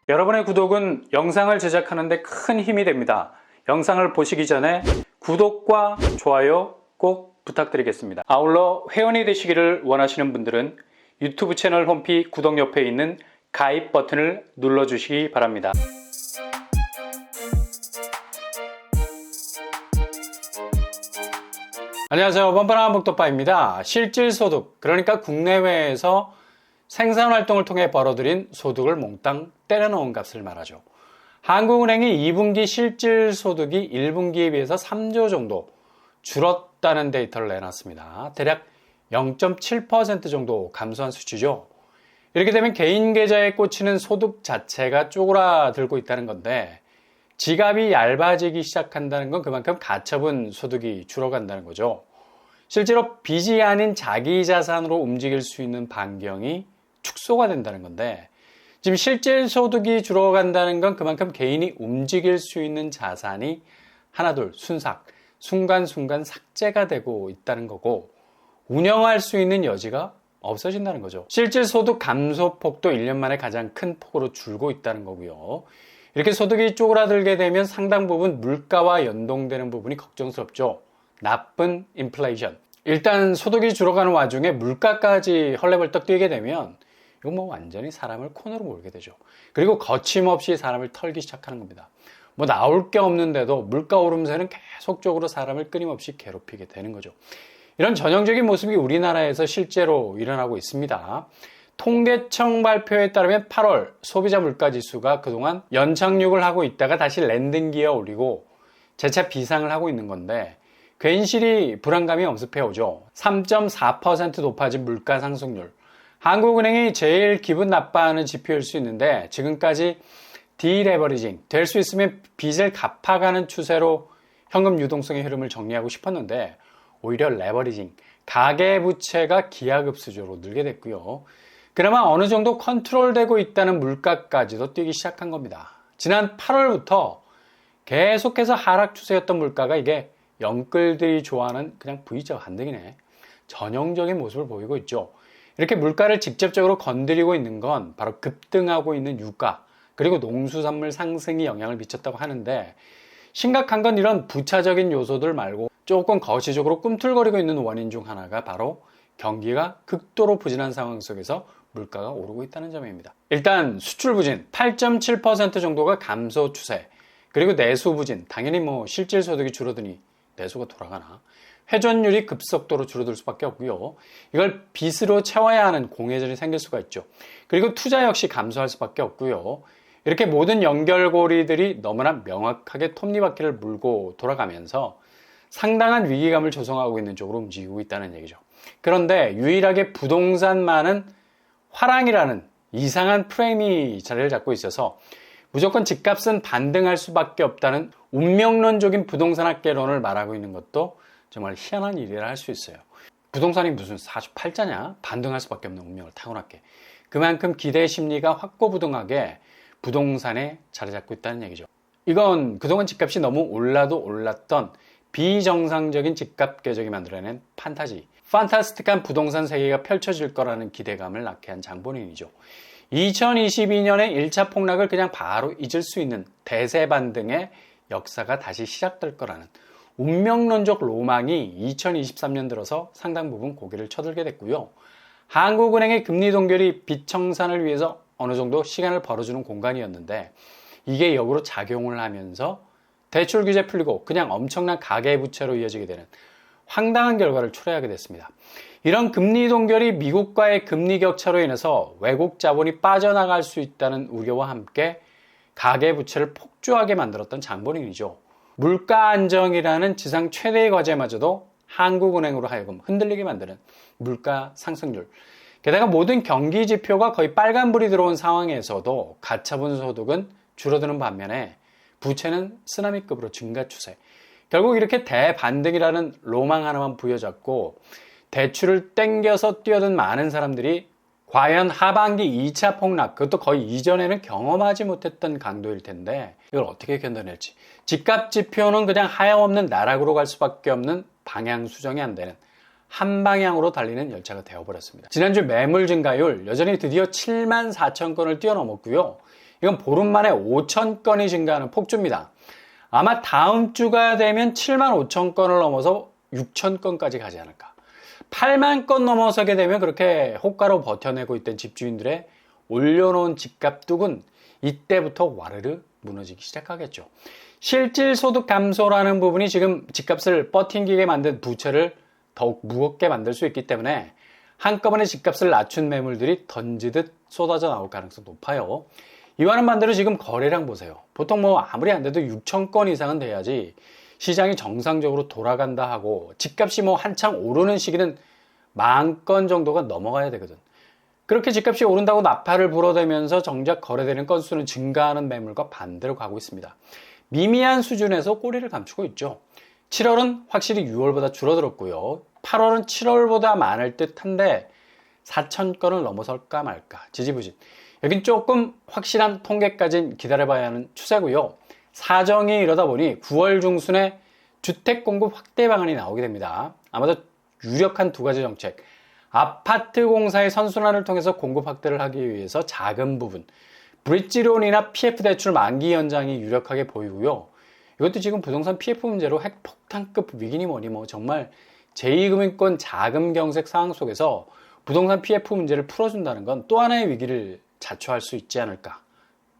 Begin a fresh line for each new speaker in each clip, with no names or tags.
여러분의 구독은 영상을 제작하는 데 큰 힘이 됩니다. 영상을 보시기 전에 구독과 좋아요 꼭 부탁드리겠습니다. 아울러 회원이 되시기를 원하시는 분들은 유튜브 채널 홈피 구독 옆에 있는 가입 버튼을 눌러주시기 바랍니다. 안녕하세요. 뻔뻔한 복덕파입니다. 실질소득, 그러니까 국내외에서 생산활동을 통해 벌어들인 소득을 몽땅 때려넣은 값을 말하죠. 한국은행이 2분기 실질소득이 1분기에 비해서 3조 정도 줄었다는 데이터를 내놨습니다. 대략 0.7% 정도 감소한 수치죠. 이렇게 되면 개인 계좌에 꽂히는 소득 자체가 쪼그라들고 있다는 건데, 지갑이 얇아지기 시작한다는 건 그만큼 가처분 소득이 줄어간다는 거죠. 실제로 빚이 아닌 자기 자산으로 움직일 수 있는 반경이 축소가 된다는 건데, 지금 실질 소득이 줄어간다는 건 그만큼 개인이 움직일 수 있는 자산이 하나둘 순간순간 삭제가 되고 있다는 거고, 운영할 수 있는 여지가 없어진다는 거죠. 실질 소득 감소폭도 1년 만에 가장 큰 폭으로 줄고 있다는 거고요. 이렇게 소득이 쪼그라들게 되면 상당 부분 물가와 연동되는 부분이 걱정스럽죠. 나쁜 인플레이션. 일단 소득이 줄어가는 와중에 물가까지 헐레벌떡 뛰게 되면 이건 뭐 완전히 사람을 코너로 몰게 되죠. 그리고 거침없이 사람을 털기 시작하는 겁니다. 뭐 나올 게 없는데도 물가 오름세는 계속적으로 사람을 끊임없이 괴롭히게 되는 거죠. 이런 전형적인 모습이 우리나라에서 실제로 일어나고 있습니다. 통계청 발표에 따르면 8월 소비자 물가지수가 그동안 연착륙을 하고 있다가 다시 랜딩 기어 올리고 재차 비상을 하고 있는 건데, 괜시리 불안감이 엄습해 오죠. 3.4% 높아진 물가 상승률. 한국은행이 제일 기분 나빠하는 지표일 수 있는데, 지금까지 디레버리징, 될 수 있으면 빚을 갚아가는 추세로 현금 유동성의 흐름을 정리하고 싶었는데, 오히려 레버리징, 가계부채가 기하급수적으로 늘게 됐고요. 그나마 어느 정도 컨트롤되고 있다는 물가까지도 뛰기 시작한 겁니다. 지난 8월부터 계속해서 하락 추세였던 물가가 이게 영끌들이 좋아하는 그냥 V자 반등이네. 전형적인 모습을 보이고 있죠. 이렇게 물가를 직접적으로 건드리고 있는 건 바로 급등하고 있는 유가, 그리고 농수산물 상승이 영향을 미쳤다고 하는데, 심각한 건 이런 부차적인 요소들 말고 조금 거시적으로 꿈틀거리고 있는 원인 중 하나가 바로 경기가 극도로 부진한 상황 속에서 물가가 오르고 있다는 점입니다. 일단 수출 부진 8.7% 정도가 감소 추세, 그리고 내수 부진, 당연히 뭐 실질 소득이 줄어드니 내수가 돌아가나, 회전율이 급속도로 줄어들 수밖에 없고요. 이걸 빚으로 채워야 하는 공회전이 생길 수가 있죠. 그리고 투자 역시 감소할 수밖에 없고요. 이렇게 모든 연결고리들이 너무나 명확하게 톱니바퀴를 물고 돌아가면서 상당한 위기감을 조성하고 있는 쪽으로 움직이고 있다는 얘기죠. 그런데 유일하게 부동산만은 화랑이라는 이상한 프레임이 자리를 잡고 있어서 무조건 집값은 반등할 수밖에 없다는 운명론적인 부동산학개론을 말하고 있는 것도 정말 희한한 일이라 할 수 있어요. 부동산이 무슨 48자냐? 반등할 수밖에 없는 운명을 타고났게. 그만큼 기대 심리가 확고부동하게 부동산에 자리 잡고 있다는 얘기죠. 이건 그동안 집값이 너무 올라도 올랐던 비정상적인 집값 궤적이 만들어낸 판타스틱한 부동산 세계가 펼쳐질 거라는 기대감을 낳게 한 장본인이죠. 2022년에 1차 폭락을 그냥 바로 잊을 수 있는 대세 반등의 역사가 다시 시작될 거라는 운명론적 로망이 2023년 들어서 상당 부분 고개를 쳐들게 됐고요. 한국은행의 금리 동결이 빚 청산을 위해서 어느 정도 시간을 벌어주는 공간이었는데, 이게 역으로 작용을 하면서 대출 규제 풀리고 그냥 엄청난 가계부채로 이어지게 되는 황당한 결과를 초래하게 됐습니다. 이런 금리 동결이 미국과의 금리 격차로 인해서 외국 자본이 빠져나갈 수 있다는 우려와 함께 가계부채를 폭주하게 만들었던 장본인이죠. 물가 안정이라는 지상 최대의 과제마저도 한국은행으로 하여금 흔들리게 만드는 물가 상승률. 게다가 모든 경기 지표가 거의 빨간불이 들어온 상황에서도 가처분 소득은 줄어드는 반면에 부채는 쓰나미급으로 증가 추세. 결국 이렇게 대반등이라는 로망 하나만 부여잡고 대출을 땡겨서 뛰어든 많은 사람들이 과연 하반기 2차 폭락, 그것도 거의 이전에는 경험하지 못했던 강도일 텐데 이걸 어떻게 견뎌낼지. 집값 지표는 그냥 하염없는 나락으로 갈 수밖에 없는 방향 수정이 안 되는 한 방향으로 달리는 열차가 되어버렸습니다. 지난주 매물 증가율 여전히 드디어 7만 4천 건을 뛰어넘었고요. 이건 보름 만에 5천 건이 증가하는 폭주입니다. 아마 다음 주가 되면 7만 5천 건을 넘어서 6천 건까지 가지 않을까. 8만 건 넘어서게 되면 그렇게 호가로 버텨내고 있던 집주인들의 올려놓은 집값 뚝은 이때부터 와르르 무너지기 시작하겠죠. 실질 소득 감소라는 부분이 지금 집값을 버팅기게 만든 부채를 더욱 무겁게 만들 수 있기 때문에 한꺼번에 집값을 낮춘 매물들이 던지듯 쏟아져 나올 가능성이 높아요. 이와는 반대로 지금 거래량 보세요. 보통 아무리 안 돼도 6천 건 이상은 돼야지 시장이 정상적으로 돌아간다 하고 집값이 한창 오르는 시기는 10,000건 정도가 넘어가야 되거든. 그렇게 집값이 오른다고 나팔을 불어대면서 정작 거래되는 건수는 증가하는 매물과 반대로 가고 있습니다. 미미한 수준에서 꼬리를 감추고 있죠. 7월은 확실히 6월보다 줄어들었고요. 8월은 7월보다 많을 듯한데 4,000건을 넘어설까 말까 지지부진. 여긴 조금 확실한 통계까지는 기다려봐야 하는 추세고요. 사정이 이러다 보니 9월 중순에 주택 공급 확대 방안이 나오게 됩니다. 아마도 유력한 두 가지 정책. 아파트 공사의 선순환을 통해서 공급 확대를 하기 위해서 작은 부분, 브릿지론이나 PF 대출 만기 연장이 유력하게 보이고요. 이것도 지금 부동산 PF 문제로 핵폭탄급 위기니 뭐니 정말 제2금융권 자금 경색 상황 속에서 부동산 PF 문제를 풀어준다는 건 또 하나의 위기를 자초할 수 있지 않을까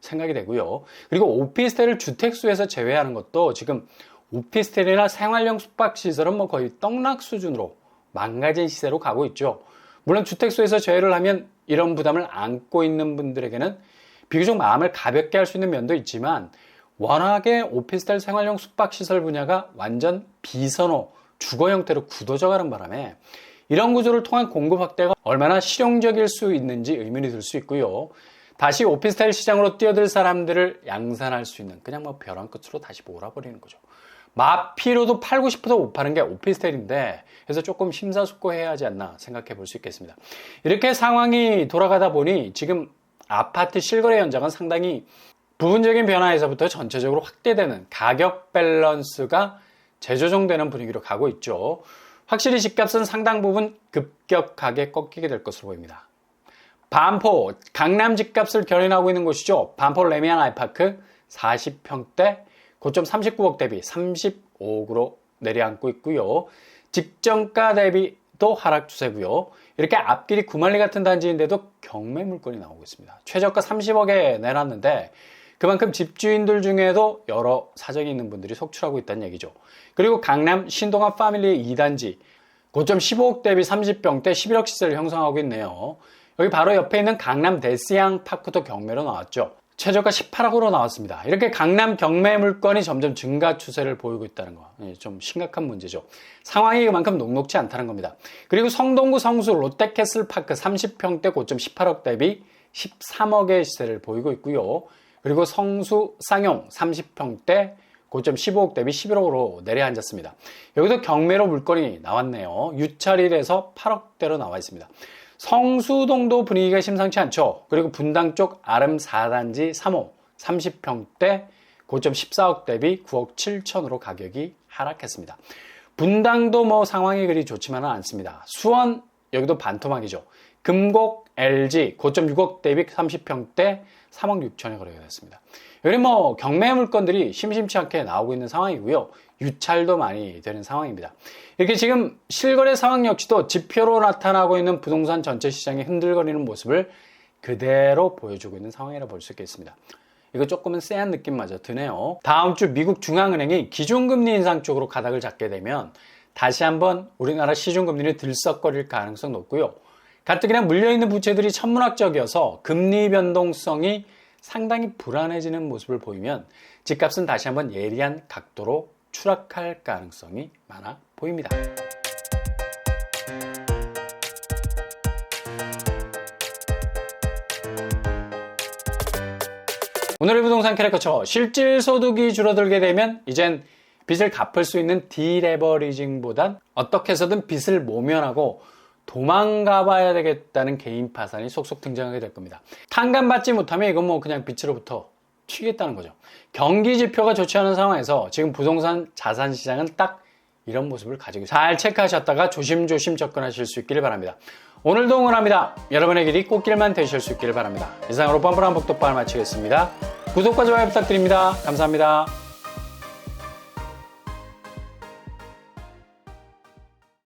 생각이 되고요. 그리고 오피스텔을 주택수에서 제외하는 것도 지금 오피스텔이나 생활형 숙박시설은 거의 떡락 수준으로 망가진 시세로 가고 있죠. 물론 주택수에서 제외를 하면 이런 부담을 안고 있는 분들에게는 비교적 마음을 가볍게 할 수 있는 면도 있지만 워낙에 오피스텔 생활형 숙박시설 분야가 완전 비선호 주거 형태로 굳어져 가는 바람에 이런 구조를 통한 공급 확대가 얼마나 실용적일 수 있는지 의문이 들 수 있고요. 다시 오피스텔 시장으로 뛰어들 사람들을 양산할 수 있는 그냥 벼랑 끝으로 다시 몰아버리는 거죠. 마피로도 팔고 싶어도 못 파는 게 오피스텔인데 그래서 조금 심사숙고해야 하지 않나 생각해 볼 수 있겠습니다. 이렇게 상황이 돌아가다 보니 지금 아파트 실거래 현장은 상당히 부분적인 변화에서부터 전체적으로 확대되는 가격 밸런스가 재조정되는 분위기로 가고 있죠. 확실히 집값은 상당 부분 급격하게 꺾이게 될 것으로 보입니다. 반포, 강남 집값을 견인하고 있는 곳이죠. 반포 레미안 아이파크 40평대 고점 39억 대비 35억으로 내려앉고 있고요. 직전가 대비도 하락 추세고요. 이렇게 앞길이 구만리 같은 단지인데도 경매 물건이 나오고 있습니다. 최저가 30억에 내놨는데 그만큼 집주인들 중에도 여러 사정이 있는 분들이 속출하고 있다는 얘기죠. 그리고 강남 신동아 파밀리의 2단지 고점 15억 대비 30평대 11억 시세를 형성하고 있네요. 여기 바로 옆에 있는 강남 데스양 파크도 경매로 나왔죠. 최저가 18억으로 나왔습니다. 이렇게 강남 경매 물건이 점점 증가 추세를 보이고 있다는 거, 좀 심각한 문제죠. 상황이 그만큼 녹록지 않다는 겁니다. 그리고 성동구 성수 롯데캐슬파크 30평대 고점 18억 대비 13억의 시세를 보이고 있고요. 그리고 성수 쌍용 30평대 고점 15억 대비 11억으로 내려앉았습니다. 여기도 경매로 물건이 나왔네요. 유찰일에서 8억대로 나와 있습니다. 성수동도 분위기가 심상치 않죠. 그리고 분당 쪽 아름 4단지 3호 30평대 고점 14억 대비 9억 7천으로 가격이 하락했습니다. 분당도 상황이 그리 좋지만은 않습니다. 수원 여기도 반토막이죠. 금곡 LG 고점 6억 대비 30평대 3억 6천에 거래가 됐습니다. 여기 경매 물건들이 심심치 않게 나오고 있는 상황이고요. 유찰도 많이 되는 상황입니다. 이렇게 지금 실거래 상황 역시도 지표로 나타나고 있는 부동산 전체 시장의 흔들거리는 모습을 그대로 보여주고 있는 상황이라 볼 수 있겠습니다. 이거 조금은 쎄한 느낌마저 드네요. 다음 주 미국 중앙은행이 기준금리 인상 쪽으로 가닥을 잡게 되면 다시 한번 우리나라 시중금리를 들썩거릴 가능성 높고요. 가뜩이나 물려있는 부채들이 천문학적이어서 금리 변동성이 상당히 불안해지는 모습을 보이면 집값은 다시 한번 예리한 각도로 추락할 가능성이 많아 보입니다. 오늘의 부동산 캐릭터처 실질 소득이 줄어들게 되면 이젠 빚을 갚을 수 있는 디레버리징보단 어떻게 해서든 빚을 모면하고 도망가 봐야 되겠다는 개인 파산이 속속 등장하게 될 겁니다. 탕감받지 못하면 이건 그냥 빚으로부터 튀겠다는 거죠. 경기 지표가 좋지 않은 상황에서 지금 부동산 자산 시장은 딱 이런 모습을 가지고 잘 체크하셨다가 조심조심 접근하실 수 있기를 바랍니다. 오늘도 응원합니다. 여러분의 길이 꽃길만 되실 수 있기를 바랍니다. 이상으로 뻔뻔한 복덕방을 마치겠습니다. 구독과 좋아요 부탁드립니다. 감사합니다.